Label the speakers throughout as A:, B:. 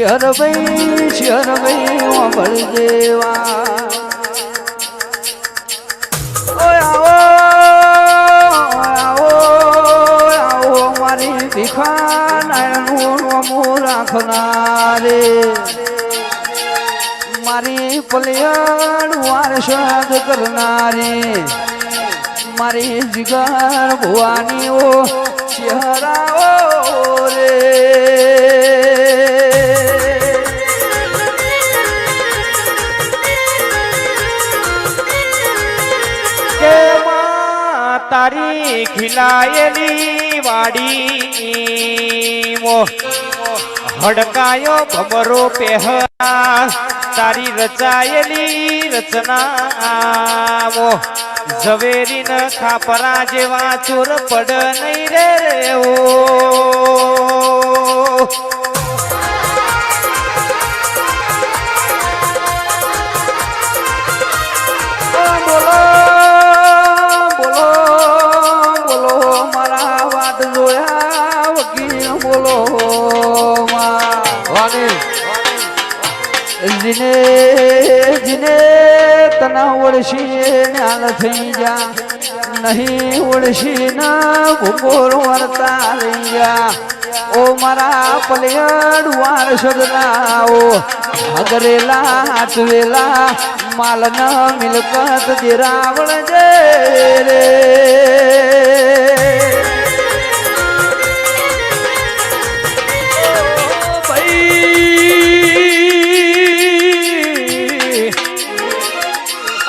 A: શિહરભાઈ ઓબળ દેવા આવો મારી ભીખા નાયણનું નોમું રાખનારે મારી પલિયણ વારસાદ કરનારી મારી જીગર ભુવાની ઓ ચહેરાઓ રે
B: કે તારી ખીલાયેલી વાડી હડકાયો ભમરો પહેરા તારી રચાયેલી રચના ઝવેરી ન ખાપરા જેવા ચોર પડ નહીં રે ઓ
A: બોલો બોલો બોલો મારા વાત જોયા વકીલ બોલો જીને જીને તના ઓળશી ન્યાલ થઈ જા નહીં ઓળશી ના ભૂગોળ વર્તા લઈ જા ઓ મારા પલિયડ વાર સદનાઓ હગરેલા હાથવેલા માલ ન મિલકત દેરાવળ જે રે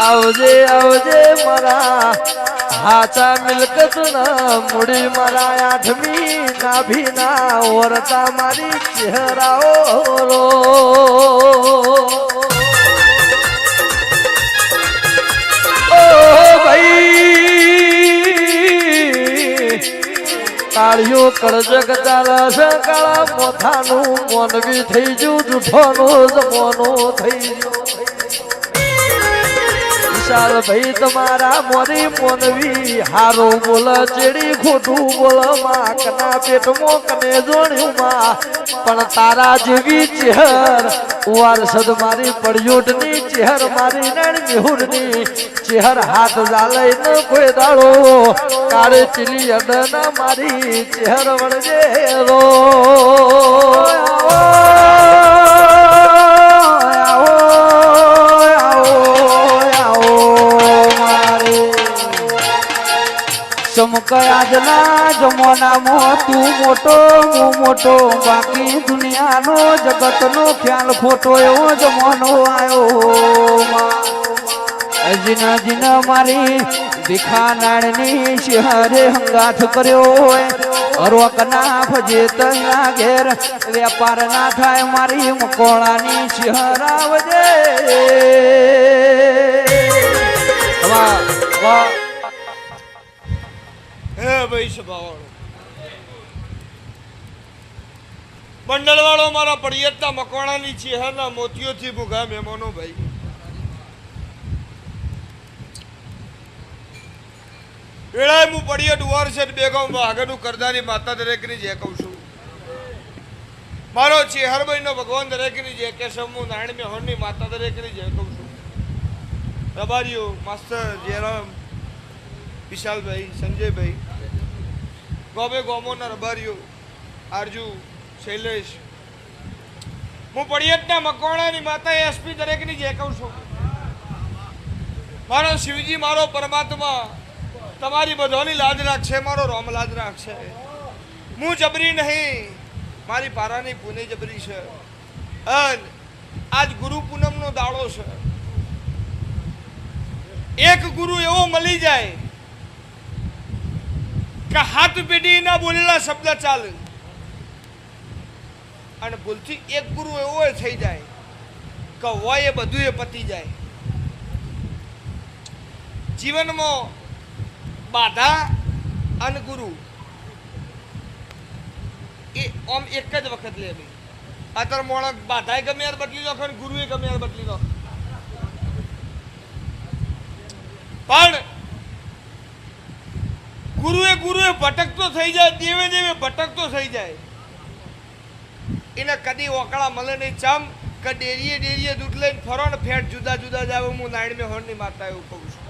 A: આવજે આવજે મારા હાચા મિલકત ના મૂડી મારા આઠમી નાભી ના ઓરતા મારી ચહેરાઓ રો ઓ ભાઈ કાળિયો કરજક ચાલસ કાળા મોથાનું મોનવી થઈ ગયું જૂઠોનું જમવાનું થઈ ગયું વિશાલ ભાઈ તમારા મોરી મોનવી હારો બોલ ચેડી ખોટું બોલ માકના પેટમાં કને જોડ્યું માં પણ તારા જેવી ચહેર વારસદ મારી પડયોટની ચહેર મારી નણ મિહુરની ચહેર હાથ ઝાલઈ ન કોઈ દાડો કાળે ચીલી અડન મારી ચહેર વળજે રો ચમકયાજના જમાનામાં તું મોટો હું મોટો બાકી દુનિયાનો જગતનો ખ્યાલ ખોટો એવો જમાનો આવ્યો જીના જીના મારી ભીખા નાળની શિહરે હંગાથ કર્યો હોય રોકના ફજે તના ઘેર વેપાર ના થાય મારી મકોળાની શિહરાવજે વાહ વાહ
C: હે ભાઈ સભાવાળો બંડલવાળો મારા પડિયતના મકવાણાની ચહેરના મોતીઓથી ભૂગા મહેમાનો ભાઈ વેળાએ હું પડિયત વારસદ બેગમ આગળનું કરદાની માતા દરેકની જે કહું છું મારો ચેહરભાઈનો ભગવાન દરેકની જે કે સમૂહ નારાયણ મેહોણની માતા દરેકની જે કહું છું રબારીઓ માસ્ટર જયરામ વિશાલભાઈ સંજયભાઈ ગોબે ગોમોના રબારીઓ આરજુ શૈલેષ હું પડિયતના મકવાણાની માતા એસપી દરેકની જે કહું છું મારો શિવજી મારો પરમાત્મા તમારી બધાની લાજ રાખશે મારો રોમ લાજ રાખશે હું જબરી નહીં મારી પારાની પુને જબરી છે અને આજ ગુરુ પૂનમનો દાડો છે એક ગુરુ એવો મળી જાય કે હાથ પેઢીના બોલેલા શબ્દ ચાલે અને ભૂલથી એક ગુરુ એવો થઈ જાય કે હોય એ બધું એ પતી જાય જીવનમાં બાધા અને ગુરુ એ આમ એક જ વખત લે ભાઈ અત્યારે મોણસ બાધાએ ગમે યાર બદલી નાખે અને ગુરુએ ગમે યાર બદલી નાખે પણ ગુરુએ ભટકતો થઈ જાય દેવે દેવે ભટકતો થઈ જાય એને કદી ઓકળા મળે નહીં ચમ કે ડેરીએ ડેરીએ દૂધ લઈને ફરો ને ફેટ જુદા જુદા જાવ હું નાયણમે હોરની માતા એવું કહું છું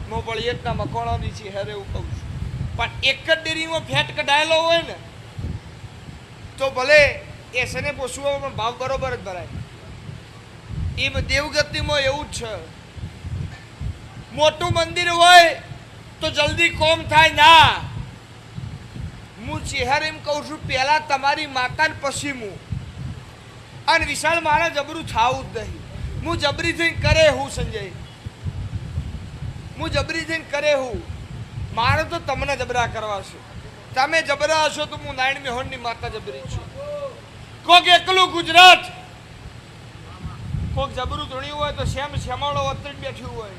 C: મો પળિયતના મકોણાની છે હેરે એવું કહું છું પણ એક જ ડેરીમાં ફેટ કઢાયેલો હોય ને તો ભલે એ સને પોસવો પણ ભાવ બરોબર જ ભરાય એમ દેવગતિમાં એવું જ છે મોટું મંદિર હોય તો જલ્દી કોમ થાય ના હું ચેહર એમ કહું છું પહેલા તમારી માતાને પછી હું અને વિશાળ મારા જબરું થાવું જ નહીં હું જબરી થઈને કરે હું સંજય હું જબરી થઈને કરે હું મારે તો તમને જબરા કરવા છે તમે જબરા હશો તો હું નારાયણ મેહોણની માતા જબરી છું કોક એકલું ગુજરાત કોક જબરું ધણ્યું હોય તો શ્યામ શ્યામાળો વતન બેઠ્યું હોય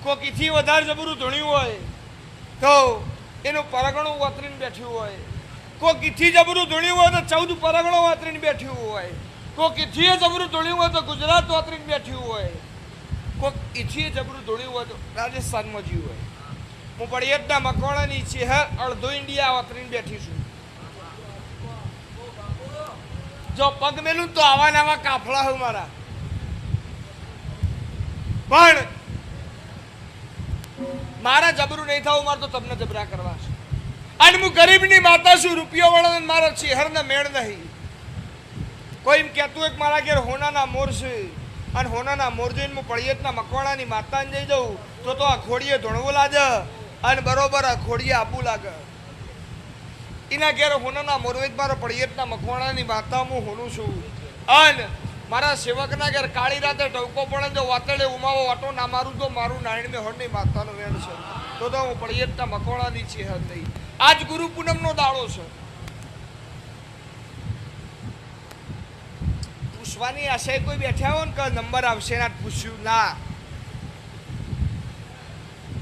C: કોક ઈથી વધારે જબરું ધણ્યું હોય તો એનું પરગણું વાતરીને બેઠ્યું હોય કોક ઈથી જબરું ધણ્યું હોય તો 14 પરગણો વાતરીને બેઠ્યું હોય કોક ઈથી જબરું ધણ્યું હોય તો ગુજરાત વાતરીને બેઠ્યું હોય કોક ઈથી જબરું ધણ્યું હોય તો રાજસ્થાનમાં જીવ હોય હું પડિયતના મકવાણાની ચેહર અડધો ઇન્ડિયા વાતરીને બેઠી છું જો પગ મેલું તો આવા નવા કાફલા હોય મારા પણ મારા જબરું નહીં થવું મારે તો તમને જબરા કરવા છે અને હું ગરીબની માતા છું રૂપિયો વાળા મારા ચહેરના મેળ નહીં કોઈ એમ કહેતું એક મારા ઘેર હોનાના મોર છે અને હોનાના મોર જોઈને હું પળિયતના મકવાણાની માતાને જઈ જાઉં તો આ ખોડીએ ધોણવું લાગે અને બરોબર આ ખોડીએ આપવું લાગે એના ઘેર હોનાના મોરવેજ મારા પળિયતના મકવાણાની માતા હું હોનું છું અને મારા સેવકના ઘેર કાળી રાતે ટવકો પડે જો વાતળે ઉમાવો વાટો ના મારું તો મારું નારાયણ મેહોણની માતાનો વેણ છે તો હું પળિયતના મકવાણાની ચેહર નહીં આજ ગુરુ પૂનમનો દાડો છે પૂછવાની આશાએ કોઈ બેઠા હોય ને કે નંબર આવશે ના પૂછ્યું ના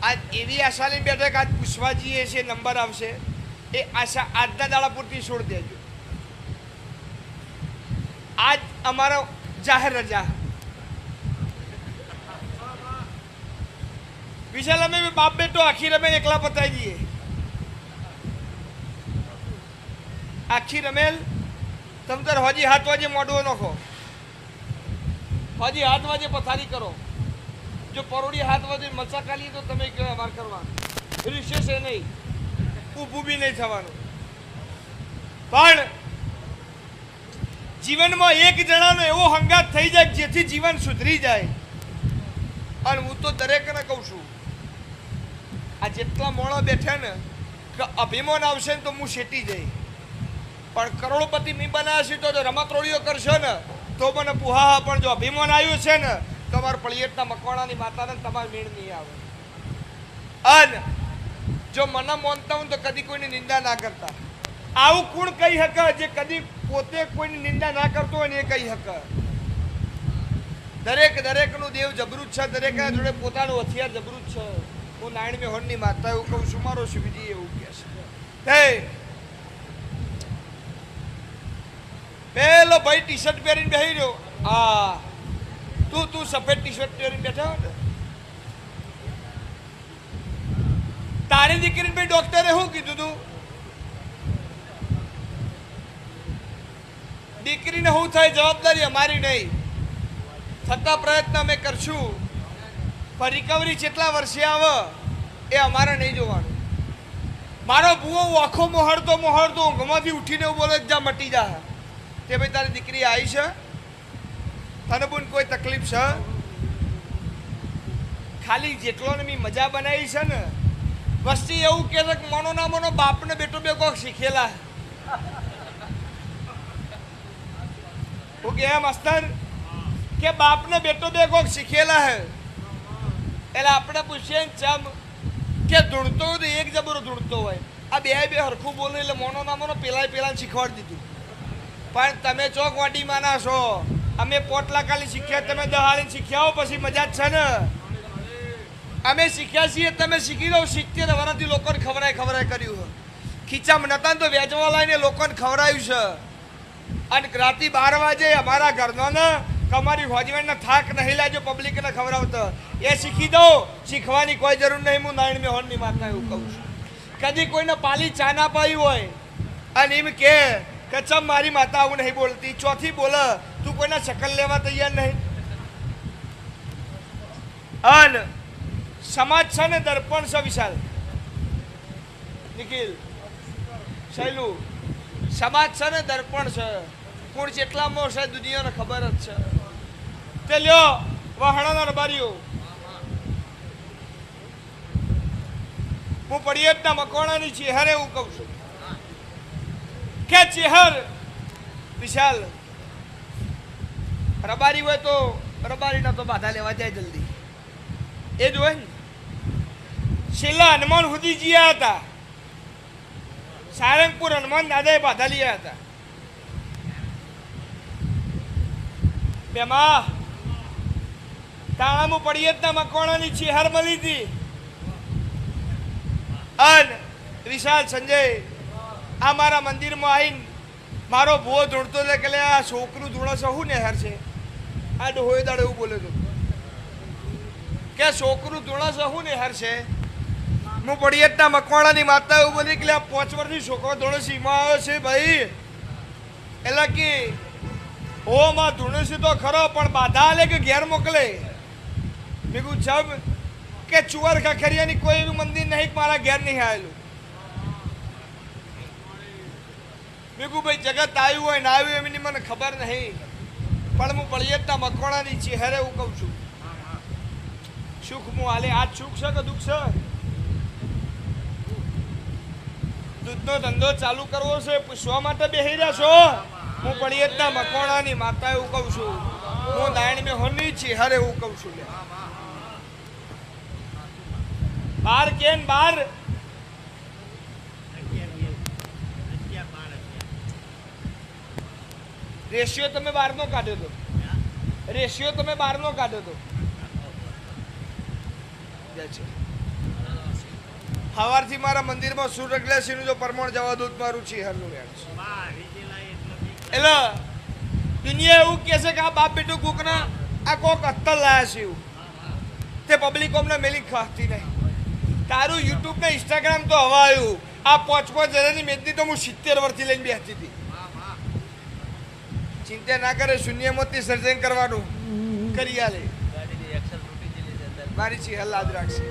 C: આજ એવી આશા લઈને બેઠા કે આજ પૂછવા જઈએ છે નંબર આવશે એ આશા આજના દાડા પૂરતી છોડી દેજો આજ અમારો જાહેર રજા વિશાલ અમે બાપ બેટો આખી રમેલ એકલા પતાવી દઈએ આખી રમેલ તમ તાર હજી 7 વાગે મોઢું નાખો હજી 7 વાગે પથારી કરો જો પરોડી 7 વાગે મચા કાલી તો તમે કયો અમાર કરવાનું વિશેષ એ નહીં ઊભું બી નહીં થવાનું પણ જીવનમાં એક જણાનો એવો હંગાત થઈ જાય જેથી જીવન સુધરી જાય અને હું તો દરેકને કહું છું આ જેટલા મોણા બેઠા ને કે અભિમાન આવશે ને તો હું શેટી જઈ પણ કરોડપતિ નહીં બનાવશે તો જો રમતરોળીઓ કરશો ને તો મને પુહા પણ જો અભિમાન આવ્યું છે ને તો મારા પળિયતના મકવાણાની માતાને તમારે મેળ નહીં આવે અને જો મને માનતા હું તો કદી કોઈની નિંદા ના કરતા આવું કોણ કહી શકે જે કદી પોતે કોઈની નિંદા ના કરતો હોય ને એ કહી શકે દરેકનું દેવ જબરું છે દરેકના જોડે પોતાનું હથિયાર જબરું છે હું નારાયણ મેહોણની માતા એવું કહું છું મારો શિવજી એવું કહે છે હે પેલો ભાઈ ટી શર્ટ પહેરીને બેસી રહ્યો હા તું સફેદ ટી શર્ટ પહેરીને બેઠા ને તારી દીકરીને ભાઈ ડોક્ટરે શું કીધું તું દીકરીને શું થાય જવાબદારી અમારી નહીં થતા પ્રયત્ન અમે કરશું પણ રિકવરી કેટલા વર્ષે આવે એ અમારે નહીં જોવાનું મારો ભૂવો આખો મોહરતો ઊંઘમાંથી ઉઠીને એવું બોલે જા મટી જા તે ભાઈ તારી દીકરી આવી છે તને પણ કોઈ તકલીફ છે ખાલી જેટલો ને મેં મજા બનાવી છે ને વસ્તી એવું કે છે મનો ના મનો બાપને બેટો બે કોક શીખેલા ઓકે એમ અસ્તર કે બાપને બેટો બે કોક શીખેલા હે એટલે આપણે પૂછીએ ચમ કે ધૂણતો હોય તો એક જબરો ધૂણતો હોય આ બે હરખું બોલે એટલે મોનો ના મોનો પેલા શીખવાડી દીધું પણ તમે ચોક વાટીમાં ના છો અમે પોટલા કાલી શીખ્યા તમે દહાડી શીખ્યા હો પછી મજા જ છે ને અમે શીખ્યા છીએ તમે શીખી લો 70 વર્ષથી લોકોને ખવરાય કર્યું ખીચામાં નતા તો વેચવા લાવીને લોકોને ખવડાવ્યું છે અને રાતે 12 વાગે અમારા ઘરનો ને તમારી હોજવેણનો થાક નહીં લાજો પબ્લિકને ખવડાવતો એ શીખી દો શીખવાની કોઈ જરૂર નહીં હું નારાયણ મેહોણની માતા એવું કહું છું કદી કોઈને પાલી ચા ના પાઈ હોય અને એમ કે કે ચમ મારી માતા આવું નહીં બોલતી, ચોથી બોલે તું કોઈના શકલ લેવા તૈયાર નહીં. અને સમાજ છે ને દર્પણ છે વિશાલ, નિખિલ, શૈલુ, સમાજ છે ને દર્પણ છે. કોણ જેટલામાં છે દુનિયાને ખબર જ છે. તે લ્યો વહાણાના રબારીઓ, હું પડિયતના મકવાણાની ચેહરે એવું કહું છું કે ચેહર વિશાલ રબારી હોય તો રબારીના તો બાધા લેવા જાય જલ્દી. એ જ હોય ને. છેલ્લા હનુમાન સુધી જીયા હતા, સારંગપુર હનુમાન દાદાએ બાધા લીયા હતા. બેમાં તાણામું પડિયતના મકવાણાની ચેહર મળી હતી. અન વિશાલ સંજય આ મારા મંદિરમાં આવીને મારો ભૂવો ધૂણતો લે કે આ છોકરું ધૂણો છે શું નેહર છે. આ ડોહોએ દાડે એવું બોલે તો કે છોકરું ધૂણો છે શું નેહર છે. હું પડિયતના મકવાણાની માતા એવું બોલી કે આ 5 વર્ષની છોકરો ધૂણો સીમા આવ્યો છે ભાઈ. એટલે કે ઓ માં ધૂણો છે તો ખરો પણ બાધા આલે કે ઘેર મોકલે. મેં કહું જબ કે ચુવાર ખખરિયાની કોઈ એવું મંદિર નહીં મારા ઘેર નહીં આવેલું. મેં કહું ભાઈ જગત આવ્યું હોય ના આવ્યું એમની મને ખબર નહીં, પણ હું પડિયતના મકવાણાની ચેહરે એવું કહું છું. સુખ હું હાલે આજ સુખ છે કે દુઃખ છે. દૂધનો ધંધો ચાલુ કરવો છે પૂછવા માટે બેહી રહ્યા છો. હું પડિયતના મકવાણાની માતા એવું કહું છું. હું નારાયણ મેહોરની ચેહરે એવું કહું છું. બાર કેન બાર રેશિયો તમે 12 નો કાઢ્યો તો, રેશિયો તમે 12 નો કાઢ્યો તો. સવારથી મારા મંદિરમાં સૂર્યગ્લાસીનું જો પરમાણ જવા દૂધ મારું ચેહરનું વેણ છે. એટલે દુનિયા એવું કહે છે કે આ બાપ બેટું કોકના આ કોક અત્તર લાયા છે એવું. તે પબ્લિક અમને મેલી ખાતી નહીં. તારું યુટ્યુબ ને ઇન્સ્ટાગ્રામ તો હવા આવ્યું. આ 5-5 હજારની મેદની તો હું 70 વર્ષથી લઈને બેસતી હતી. ચિંતા ના કરે, શૂન્યમાંથી સર્જન કરવાનું કરી આલે. મારી ચી હલ યાદ રાખશે.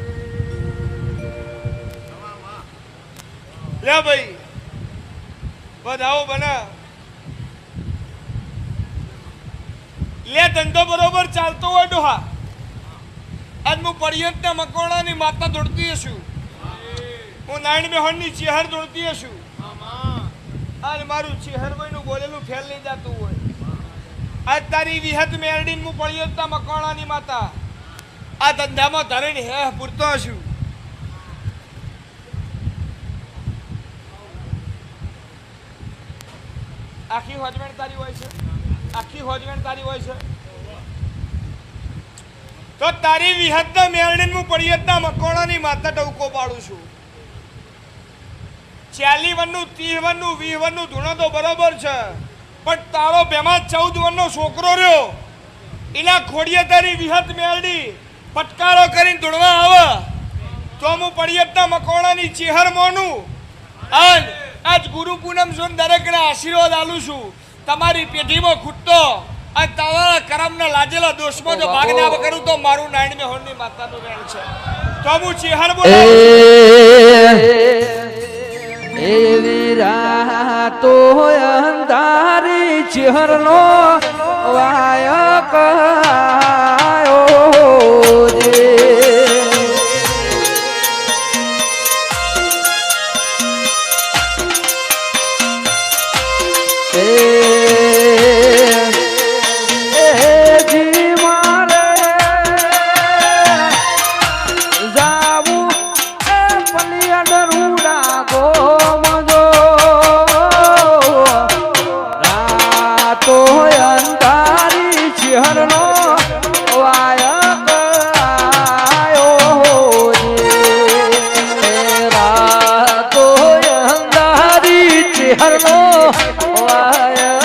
C: લે ભાઈ વધાવો બના લે. ધંધો બરોબર ચાલતો હોય ડોહા. આજ હું પડિયતના મકવાણાની માતા દોડતી હશું, હું નારાયણ મેહોરની ચેહર દોડતી હશું. આજ મારું ચેહરભાઈનું બોલેલું ફેલ નહીં જતું હોય. આજ તારી વિહત મેરડીને હું પડિયતના મકવાણાની માતા આ ધંધામાં ધરીને હે પૂરતો હશું. આખી હોજવેણ તારી હોય છે, આખી હોજવેણ તારી હોય છે. તો તારી વિહતના મેરડીને હું પડિયતના મકવાણાની માતા ટવકો પાડું છું. 40 વનનું 30 વનનું 20 વનનું ધૂણો તો બરોબર છે, પણ તારો બેમાં 14 વનનો છોકરો રહ્યો એના ખોડીએ તારી વિહત મેરડી પટકારો કરીને ધૂણવા આવે તો હું પડિયતના મકવાણાની ચેહર મોનું. અને આજ ગુરુ પૂનમ જોન દરેકને આશીર્વાદ આલું છું. તમારી પેઢીમાં ખૂટતો અને તમારા કરમના લાજેલા દોષમાં જો ભાગ ના કરું તો મારું નારાયણ મેહોરની માતાનું વેણ છે. તો હું ચેહર બોલાવું.
A: એવી રાતો અંધારી ચેહરનો વાયક આયો જે. હરનો વાય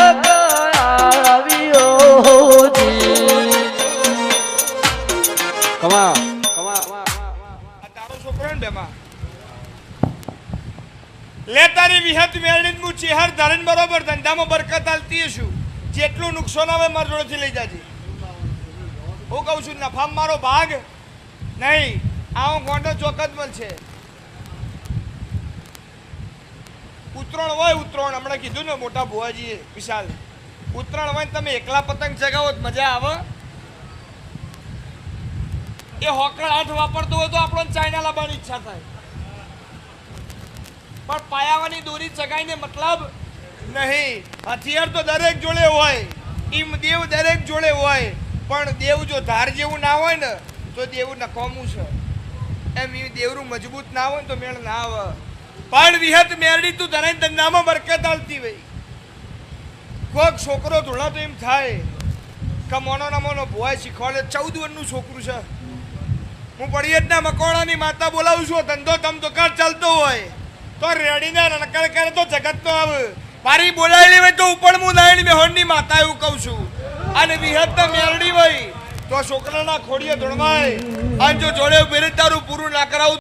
C: વિહત મેળવીને હું ચેહર ધારીને બરોબર ધંધામાં બરકત આલતી છું. જેટલું નુકસાન આવે મારા જોડેથી લઈ જાજે. હું કહું છું નફામાં મારો ભાગ નહીં. આવો ગોંડો ચોક જ મળશે. ઉત્તરાયણ હોય ઉત્તરાયણ હમણાં કીધું ને મોટા ભુવાજીએ વિશાલ ઉત્તરાયણ હોય તમે એકલા પતંગ ચગાવો તો મજા આવે. એ હોકળ હાથ વાપરતો હોય તો આપણને ચાઇના લાવવાની ઈચ્છા થાય પણ પાયાવાની દોરી ચગાઈને મતલબ નહીં. હથિયાર તો દરેક જોડે હોય ઈમ દેવ દરેક જોડે હોય પણ દેવ જો ધાર જેવું ના હોય ને તો દેવું નકામું છે. એમ એ દેવરું મજબૂત ના હોય ને તો મેળ ના આવે. પણ વિહત મેરડી તું ધરાઈ ધંધામાં બરકત આલતી હોય. કોક છોકરો ધોળા તો એમ થાય કે મોનો નમોનો ભોય શીખવાડે 14 વર્ષનું છોકરું છે. હું પડિયતના મકોણાની માતા બોલાવું છું. ધંધો તમ તો કર ચાલતો હોય તો રેડીને રણકર કરે તો જગત નો આવે. મારી બોલાયેલી હોય તો ઉપર હું નાયણ મેહોણની માતા એવું કહું છું. અને વિહત મેરડી હોય તો છોકરાના ખોડીએ ધોળવાય અને જો જોડે ઉભી રહી તારું પૂરું ના કરાવું